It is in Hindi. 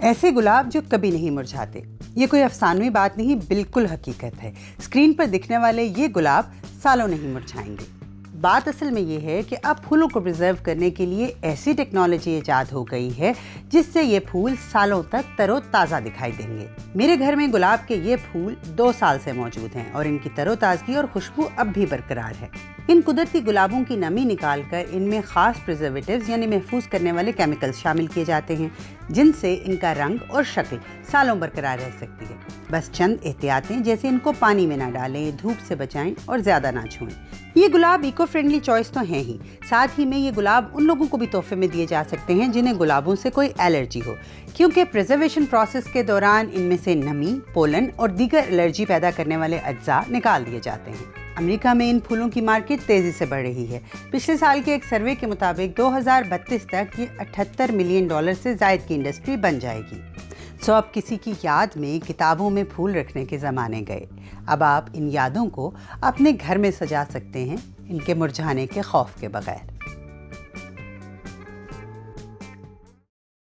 ऐसे गुलाब जो कभी नहीं मुरझाते। ये कोई अफसानवी बात नहीं, बिल्कुल हकीकत है। स्क्रीन पर दिखने वाले ये गुलाब सालों नहीं मुरझाएंगे। बात असल में ये है कि अब फूलों को प्रिजर्व करने के लिए ऐसी टेक्नोलॉजी ईजाद हो गई है जिससे ये फूल सालों तक तरोताज़ा दिखाई देंगे। मेरे घर में गुलाब के ये फूल 2 साल से मौजूद हैं और इनकी तरोताज़गी और खुशबू अब भी बरकरार है। इन कुदरती गुलाबों की नमी निकालकर इनमें खास प्रिजर्वेटिव्स यानी महफूज करने वाले केमिकल्स शामिल किए जाते हैं, जिनसे इनका रंग और शक्ल सालों बरकरार रह सकती है। बस चंद एहतियातें, जैसे इनको पानी में ना डालें, धूप से बचाएं और ज़्यादा ना छुएं। ये गुलाब इको फ्रेंडली चॉइस तो हैं ही, साथ ही में ये गुलाब उन लोगों को भी तोहफे में दिए जा सकते हैं जिन्हें गुलाबों से कोई एलर्जी हो, क्योंकि प्रिजर्वेशन प्रोसेस के दौरान इनमें से नमी, पोलन और दीगर एलर्जी पैदा करने वाले अज्जा निकाल दिए जाते हैं। अमेरिका में इन फूलों की मार्केट तेज़ी से बढ़ रही है। पिछले साल के एक सर्वे के मुताबिक 2032 तक ये $78 मिलियन से ज़ायद की इंडस्ट्री बन जाएगी। अब किसी की याद में किताबों में फूल रखने के ज़माने गए। अब आप इन यादों को अपने घर में सजा सकते हैं, इनके मुरझाने के खौफ के बगैर।